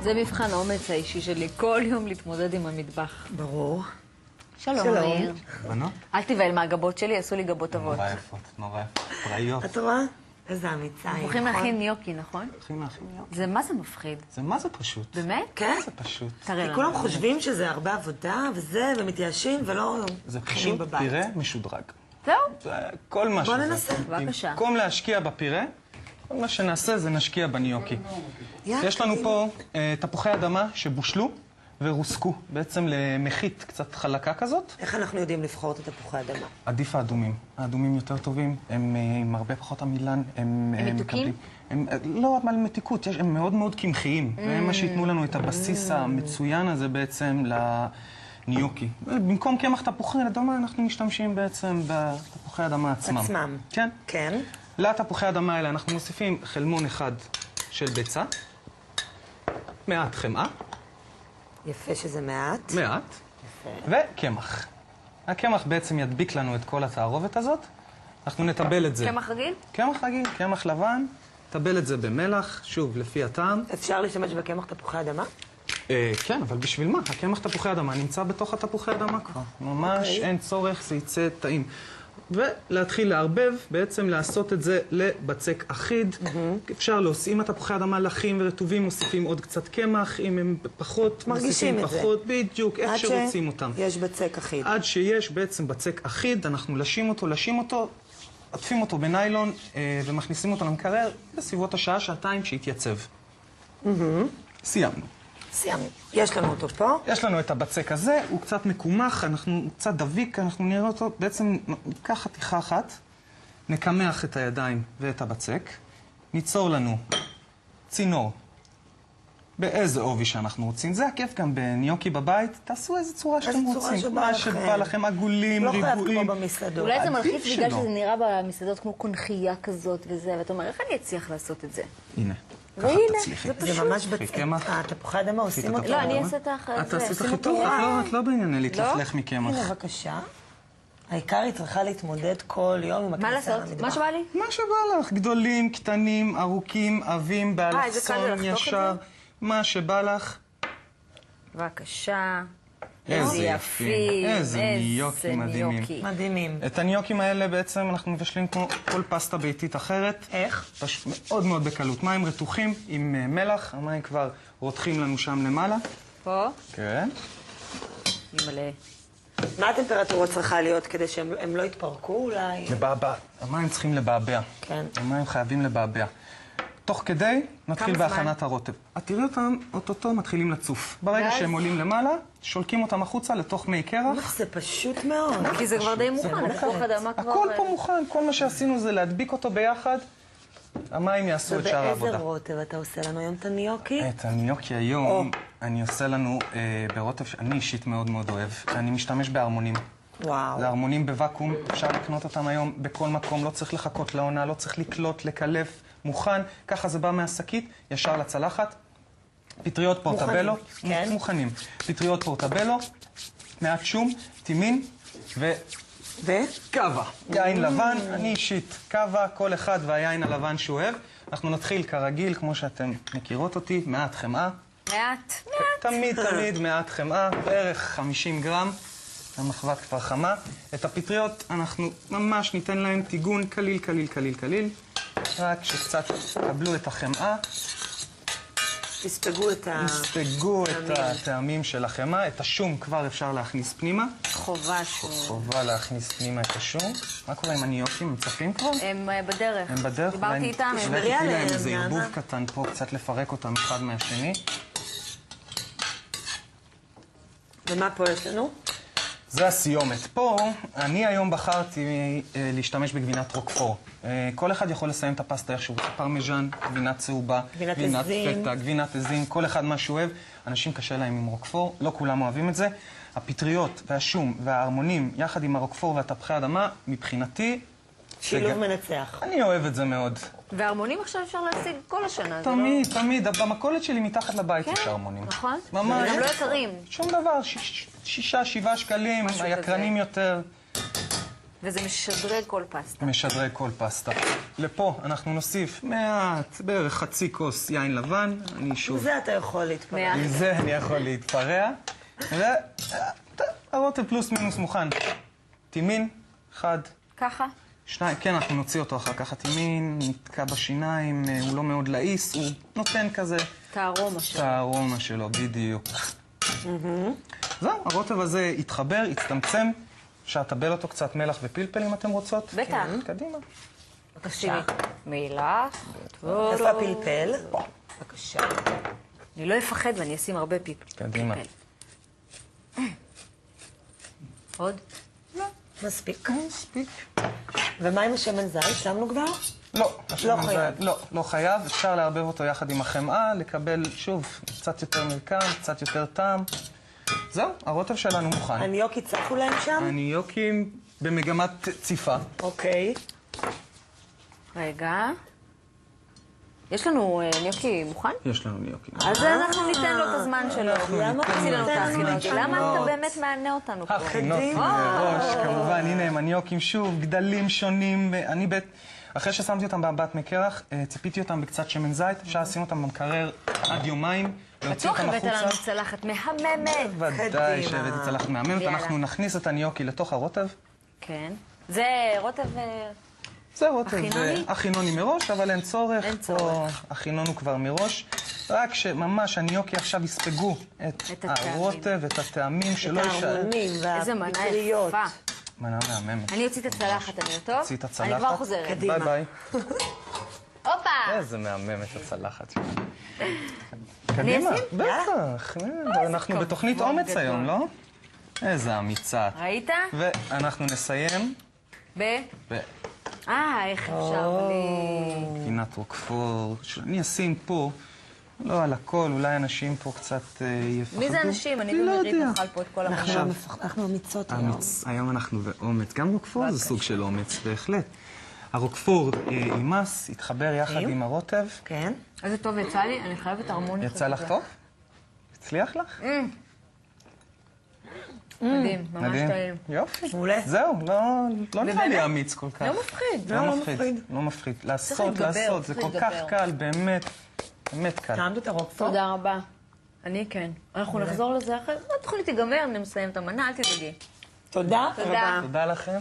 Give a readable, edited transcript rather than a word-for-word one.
זה מבחן האומץ האישי שלי, כל יום להתמודד עם המטבח. ברור. שלום, מאיר. בנות? אל תבהל מהגבות שלי, עשו לי גבות אבות. נורא יפות, נורא פראיות. את רואה? איזה אמיצה. אנחנו הולכים להכין ניוקי, נכון? הולכים להכין ניוקי. זה מה זה מפחיד? זה מה זה פשוט? באמת? כן? זה פשוט. תראה לנו. כולם חושבים שזה הרבה עבודה וזה, ומתייאשים ולא זה מכינים פשוט בבית. פירה משודרג. זהו? זה כל מה שזה. בוא ננסה. בבקשה. במקום להשקיע בפירה, כל מה שנעשה זה נשקיע בניוקי. יש לנו פה תפוחי אדמה שבושלו ורוסקו, בעצם למחית קצת חלקה כזאת. איך אנחנו יודעים לבחור את התפוחי אדמה? עדיף האדומים. האדומים יותר טובים, הם עם הרבה פחות עמילן. הם מתוקים? לא, אבל מתיקות, הם מאוד מאוד קמחיים. והם מה שיתנו לנו את הבסיס המצוין הזה בעצם לניוקי. במקום קמח תפוחי אדמה, אנחנו משתמשים בעצם בתפוחי אדמה עצמם. כן. כן. לתפוחי אדמה האלה אנחנו מוסיפים חלמון אחד של ביצה, מעט חמאה. יפה שזה מעט. מעט. יפה. וקמח. הקמח בעצם ידביק לנו את כל התערובת הזאת. אנחנו נטבל את זה. קמח רגיל? קמח רגיל, קמח לבן. נטבל את זה במלח, שוב, לפי הטעם. אפשר להשתמש בקמח תפוחי אדמה? כן, אבל בשביל מה? הקמח תפוחי אדמה נמצא בתוך התפוחי אדמה כבר. ממש אין צורך, זה יצא טעים. ולהתחיל לערבב, בעצם לעשות את זה לבצק אחיד. אפשר להוסיף, אם התפוחי אדמה לחים ורטובים, מוסיפים עוד קצת קמח, אם הם פחות, מרגישים את זה. פחות, בדיוק, איך שרוצים אותם. יש בצק אחיד. עד שיש בעצם בצק אחיד, אנחנו לשים אותו, עטפים אותו בניילון ומכניסים אותו למקרר בסביבות השעה, שעתיים שיתייצב. סיימנו. סיימנו. יש לנו אותו פה. יש לנו את הבצק הזה, הוא קצת מקומח, הוא קצת דביק, אנחנו נראה אותו, בעצם ניקח חתיכה אחת, נקמח את הידיים ואת הבצק, ניצור לנו צינור באיזה עובי שאנחנו רוצים. זה הכיף גם בניוקי בבית, תעשו איזה צורה שאתם רוצים. מה שבא לכם, עגולים, לא ריבועים. חייב כמו במסעדות. אולי זה מלחיץ עדיף בגלל שלא. שזה נראה במסעדות כמו קונכייה כזאת וזה, ואתה אומר, איך אני אצליח לעשות את זה? הנה, ככה והנה, תצליחי. זה ממש קחי קמח. התפוחי אדמה עושים אותו. לא, אני אעשה את האחר. את תעשי את החיתוך, את לא בענייני להתלכלך מקמח. הנה, בבקשה. העיקר היא צריכה להתמודד כל יום עם מה הכניסה לעשות? למטבח. מה שבא לי? מה שבא לך, גדולים, קטנים, ארוכים, עבים, איזה קל זה באלכסון, לחתוך את ישר, זה? מה שבא לך. בבקשה. איזה איזה יפים, איזה ניוקי מדהימים. מדהימים. את הניוקים האלה בעצם אנחנו מבשלים כמו כל פסטה ביתית אחרת. איך? מאוד מאוד בקלות. מים רתוחים עם מלח, המים כבר רותחים לנו שם למעלה. פה? כן. מלא. מה הטמפרטורה צריכה להיות כדי שהם לא יתפרקו אולי? לבעבע. המים צריכים לבעבע. כן. המים חייבים לבעבע. תוך כדי, נתחיל כמה בהכנת הרוטב. את תראי אותם, אוטוטו מתחילים לצוף. ברגע שהם עולים למעלה, שולקים אותם החוצה לתוך מי קרח. זה פשוט מאוד. כי זה כבר די מוכן, התפוח אדמה כבר... הכל פה מוכן, כל מה שעשינו זה להדביק אותו ביחד. המים יעשו את שאר העבודה. ובאיזה רוטב אתה עושה לנו היום את הניוקי? את הניוקי היום אני עושה לנו ברוטב שאני אישית מאוד מאוד אוהב. אני משתמש בהרמונים. וואו. זה הרמונים בוואקום, אפשר לקנות אותם היום בכל מקום, לא צריך לחכות לעונה, לא צריך לקלוט, לקלף, מוכן. ככה זה בא מהשקית, ישר לצלחת. פטריות פורטבלו. כן. מוכנים. פטריות פורטבלו, מעט שום, טימין קאבה. יין לבן, אני אישית קאבה, כל אחד והיין הלבן שהוא אוהב. אנחנו נתחיל כרגיל, כמו שאתם מכירות אותי, מעט חמאה. מעט. תמיד מעט חמאה, בערך 50 גרם. המחווה כבר חמה. את הפטריות אנחנו ממש ניתן להם טיגון קליל. רק שקצת קבלו את החמאה. תספגו את הטעמים של החמאה. את השום כבר אפשר להכניס פנימה. חובה שהוא... חובה להכניס פנימה את השום. מה קורה עם הניוקים? הם צפים כבר? הם בדרך. הם בדרך? דיברתי איתם. אולי תתני להם איזה ערבוב קטן פה, קצת לפרק אותם אחד מהשני. ומה פה יש לנו? זה הסיומת. פה, אני היום בחרתי להשתמש בגבינת רוקפור. כל אחד יכול לסיים את הפסטה איך שהוא רוצה. פרמיז'ן, גבינת צהובה, גבינת פטה, גבינת עזים, כל אחד מה שהוא אוהב. אנשים קשה להם עם רוקפור, לא כולם אוהבים את זה. הפטריות והשום וההרמונים, יחד עם הרוקפור והתפוחי אדמה, מבחינתי... שילוב מנצח. אני אוהב את זה מאוד. והרמונים עכשיו אפשר להשיג כל השנה. תמיד. במכולת שלי מתחת לבית יש הרמונים. נכון? ממש. גם לא יקרים. שום דבר, 6-7 שקלים, היקרנים יותר. וזה משדרג כל פסטה. משדרג כל פסטה. לפה אנחנו נוסיף מעט, בערך חצי כוס יין לבן. אני שוב... וזה אתה יכול להתפרע. עם זה אני יכול להתפרע. והרוטב פלוס מינוס מוכן. טימין, 1. ככה? 2, כן, אנחנו נוציא אותו אחר כך. הטימין נתקע בשיניים, הוא לא מאוד לעיס, הוא נותן כזה... את הארומה שלו. את הארומה שלו, בדיוק. זהו, הרוטב הזה יתחבר, יצטמצם. אפשר לטבל אותו קצת מלח ופלפל אם אתם רוצות. בטח. קדימה. בבקשה. מלח. איפה הפלפל? בבקשה. אני לא אפחד ואני אשים הרבה פלפל. קדימה. עוד? לא. מספיק. ומה עם השמן זית? שמנו כבר? לא. לא חייב. לא חייב. אפשר לערבב אותו יחד עם החמאה, לקבל, שוב, קצת יותר מרקם, קצת יותר טעם. זהו, הרוטב שלנו מוכן. הניוקי צפו להם שם? הניוקים במגמת ציפה. אוקיי. רגע. יש לנו ניוקי מוכן? יש לנו ניוקים. אז אנחנו ניתן לו את הזמן שלו. למה תעשי לנו את ההכינות. שלו. למה אתה באמת מענה אותנו פה? הכינות מראש, כמובן. הנה הם הניוקים שוב, גדלים שונים. אחרי ששמתי אותם בהבעת מקרח, ציפיתי אותם בקצת שמן זית. אפשר לשים אותם במקרר עד יומיים. בטוח הבאת לנו צלחת מהממת. ודאי שהבאתי צלחת מהממת. אנחנו נכניס את הניוקי לתוך הרוטב. כן. זה רוטב... זה רוטב הכינוני? הכינוני מראש, אבל אין צורך. אין צורך. פה הכינון הוא כבר מראש. רק שממש הניוקי עכשיו יספגו את הרוטב, את הטעמים, שלא יישאר. ההמונים איזה מנה והפטריות. יפה. מנה מהממת. אני אוציא את הצלחת, אני טוב? תוציא את הצלחת. אני כבר חוזרת. קדימה. ביי ביי. הופה! איזה מהממת הצלחת שלי. אני קדימה, אשים? בטח. אנחנו כבוד בתוכנית אומץ גדול. היום, לא? איזה אמיצה. ראית? ואנחנו נסיים איך אפשר בלי... בפינת רוקפור. אני אשים פה, לא על הכל, אולי אנשים פה קצת יפחדו. מי זה אנשים? אני לא ומירית יודע. נאכל פה את כל אנחנו המושב. אנחנו אמיצות היום. היום אנחנו באומץ. גם רוקפור זה סוג של אומץ, בהחלט. הרוקפור עם מס התחבר יחד עם הרוטב. כן. איזה טוב יצא לי, אני חייבת הרמוניה. יצא לך טוב? הצליח לך? מדהים, ממש מדהים. טעים. יופי. מעולה. זהו, לא נראה לי אמיץ כל כך. לא מפחיד. לא מפחיד. לא מפחיד. לעשות, להתגבר, זה צריך כל כך להתגבר. קל, באמת. באמת קל. טעמת את הרוקפור? תודה רבה. אני כן. אנחנו נחזור לזה אחרי... התוכנית תיגמר, נסיים את המנה, אל תדאגי. תודה. תודה. תודה לכם.